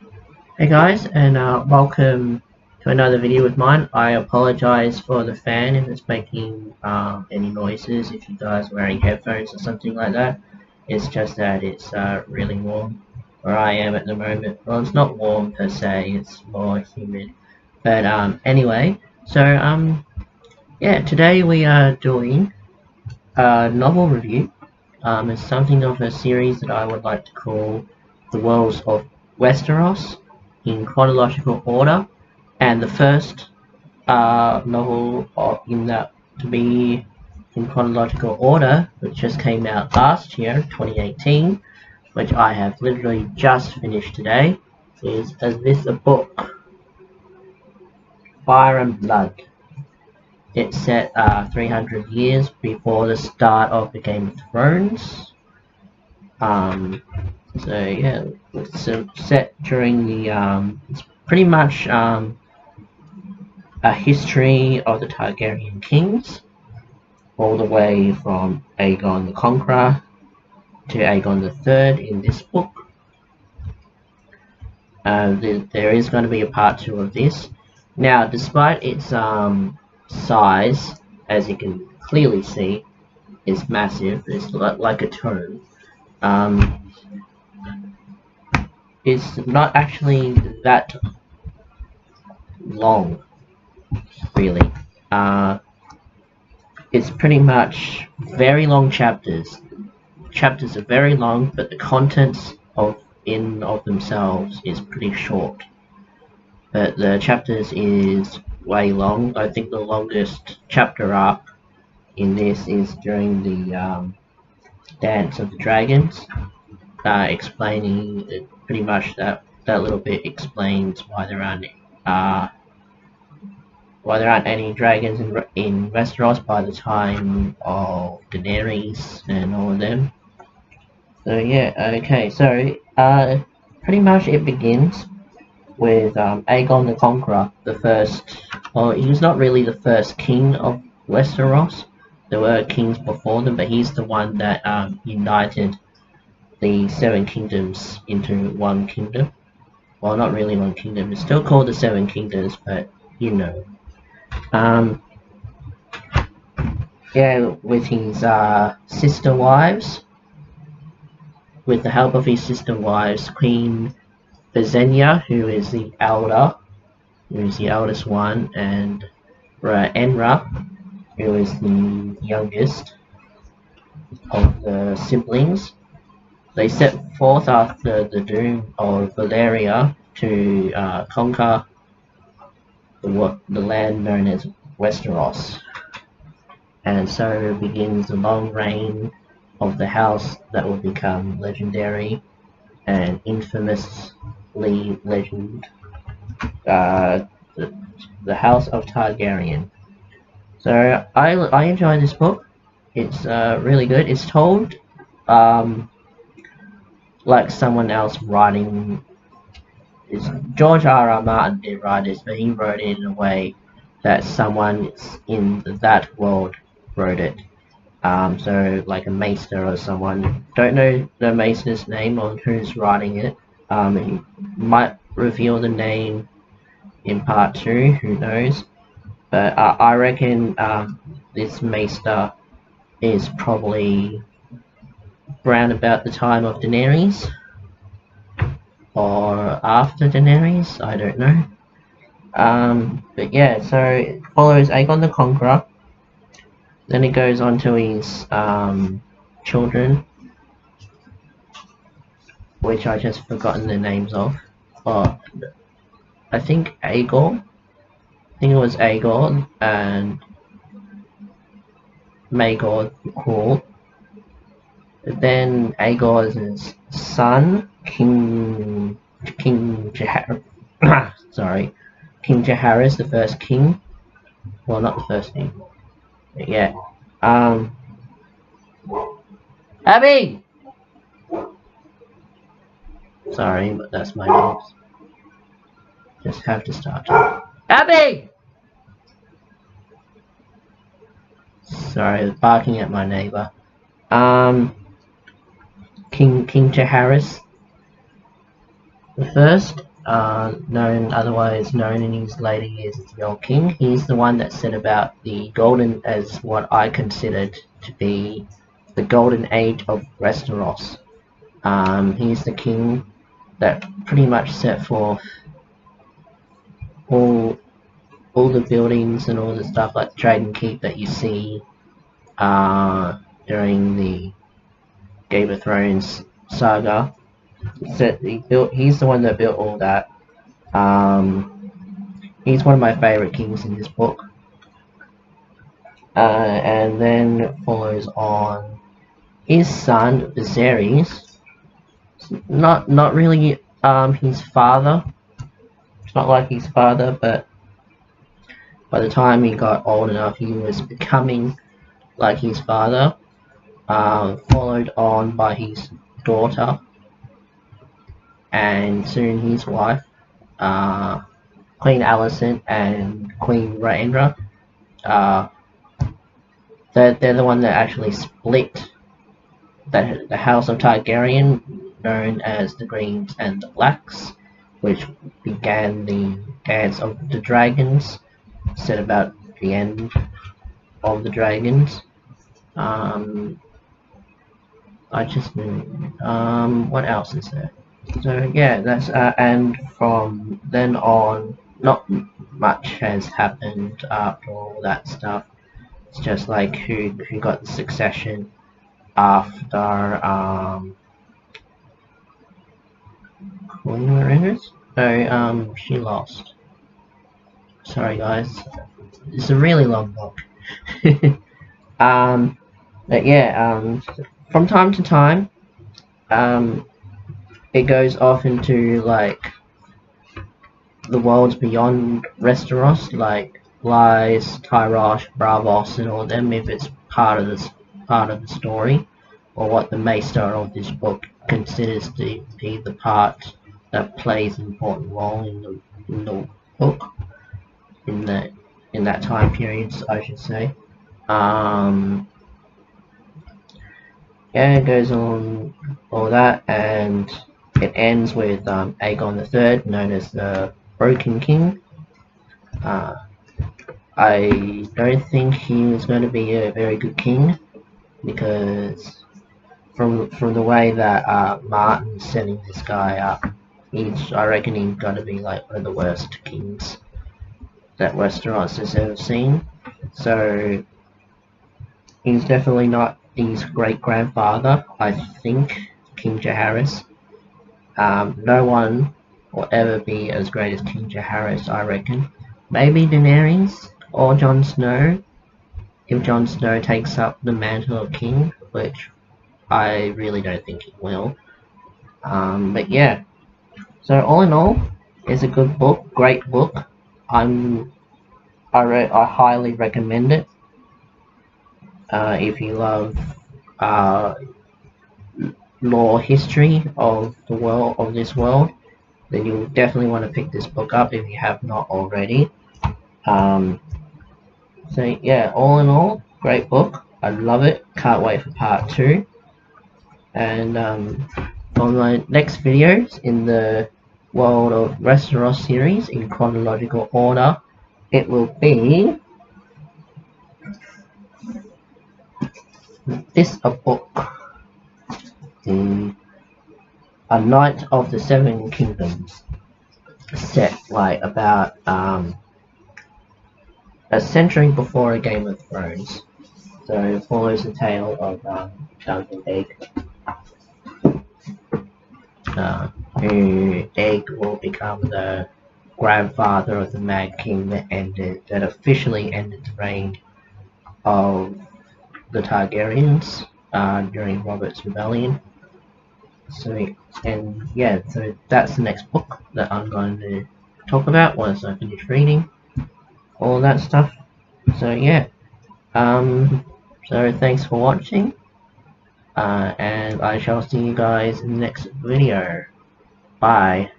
Hey guys, and welcome to another video with mine. I apologize for the fan if it's making any noises, if you guys are wearing headphones or something like that. It's just that it's really warm where I am at the moment. Well, it's not warm per se, it's more humid. But anyway, so yeah, today we are doing a novel review. It's something of a series that I would like to call The Worlds of Westeros in chronological order, and the first novel in that to be in chronological order, which just came out last year, 2018, which I have literally just finished today, is this a book, Fire and Blood. It's set 300 years before the start of the Game of Thrones. So yeah, it's set during the it's pretty much a history of the Targaryen kings, all the way from Aegon the Conqueror to Aegon the Third in this book. There is going to be a part 2 of this. Now, despite its size, as you can clearly see, it's massive. It's like a tome. It's not actually that long, really. It's pretty much very long chapters. Chapters are very long, but the contents of themselves is pretty short. But the chapters is way long. I think the longest chapter arc in this is during the Dance of the Dragons, explaining pretty much that little bit explains why there aren't any dragons in Westeros by the time of Daenerys and all of them. So yeah, okay, so pretty much it begins with Aegon the Conqueror, the first. Well, he was not really the first king of Westeros. There were kings before them, but he's the one that united the Seven Kingdoms into one kingdom. Well, not really one kingdom. It's still called the Seven Kingdoms, but you know. Yeah, with his sister wives, with the help of his sister wives, Queen Visenya, who is the eldest one, and Enra, who is the youngest of the siblings. They set forth after the doom of Valyria to conquer the land known as Westeros. And so begins the long reign of the house that will become legendary and infamously legend, the House of Targaryen. So I enjoy this book. It's really good. It's told like someone else writing. Is George R. Martin did write this, but he wrote it in a way that someone in that world wrote it. So like a maester or someone. Don't know the maester's name or who's writing it. He might reveal the name in part 2, who knows. But I reckon this maester is probably around about the time of Daenerys, or after Daenerys, I don't know. But yeah, so it follows Aegon the Conqueror. Then it goes on to his children, which I just forgotten the names of. But I think Aegon. I think it was Aegon and Maegor Hall. Then Aegon's son, King Jaehaerys, sorry, King Jaehaerys, the first king. Well, not the first king. But yeah. Abby! Sorry, but that's my dogs. Just have to start. Abby! Sorry, barking at my neighbor. King Jaehaerys the first, otherwise known in his later years as the Old King. He's the one that said about the golden, as what I considered to be the golden age of Westeros. He's the king that pretty much set forth all the buildings and all the stuff like Dragon Keep that you see during the Game of Thrones saga. He's the one that built all that. He's one of my favorite kings in this book. And then follows on his son Viserys. Not really his father. It's not like his father, but by the time he got old enough, he was becoming like his father. Followed on by his daughter, and soon his wife, Queen Alicent and Queen Rhaenyra. They're the one that actually split the House of Targaryen, known as the Greens and the Blacks, which began the Dance of the Dragons, said about the end of the dragons. What else is there? So yeah, that's and from then on, not much has happened after all that stuff. It's just like who got the succession after Queen Rhaenyra. So she lost. Sorry guys, it's a really long book. But yeah, from time to time, it goes off into like the worlds beyond Westeros, like Lies, Tyrosh, Bravos, and all them. If it's part of the story, or what the maester of this book considers to be the part that plays an important role in the book, in that time period, I should say. Yeah, it goes on all that, and it ends with Aegon III, known as the Broken King. I don't think he was going to be a very good king, because from the way that Martin's setting this guy up, I reckon he's going to be like one of the worst kings that Westeros has ever seen. So he's definitely not his great-grandfather, I think, King Jaehaerys. No one will ever be as great as King Jaehaerys, I reckon. Maybe Daenerys or Jon Snow, if Jon Snow takes up the mantle of king, which I really don't think he will. But yeah, so all in all, it's a good book, great book. I highly recommend it. If you love lore history of this world, then you'll definitely want to pick this book up if you have not already. So yeah, all in all, great book. I love it. Can't wait for part 2. And on my next videos in the World of Westeros series in chronological order, it will be a book, A Knight of the Seven Kingdoms, set like about a century before a Game of Thrones. So it follows the tale of Duncan Egg, who Egg will become the grandfather of the Mad King that officially ended the reign of the Targaryens during Robert's Rebellion. So that's the next book that I'm going to talk about once I finish reading all that stuff. So yeah, so thanks for watching, and I shall see you guys in the next video. Bye.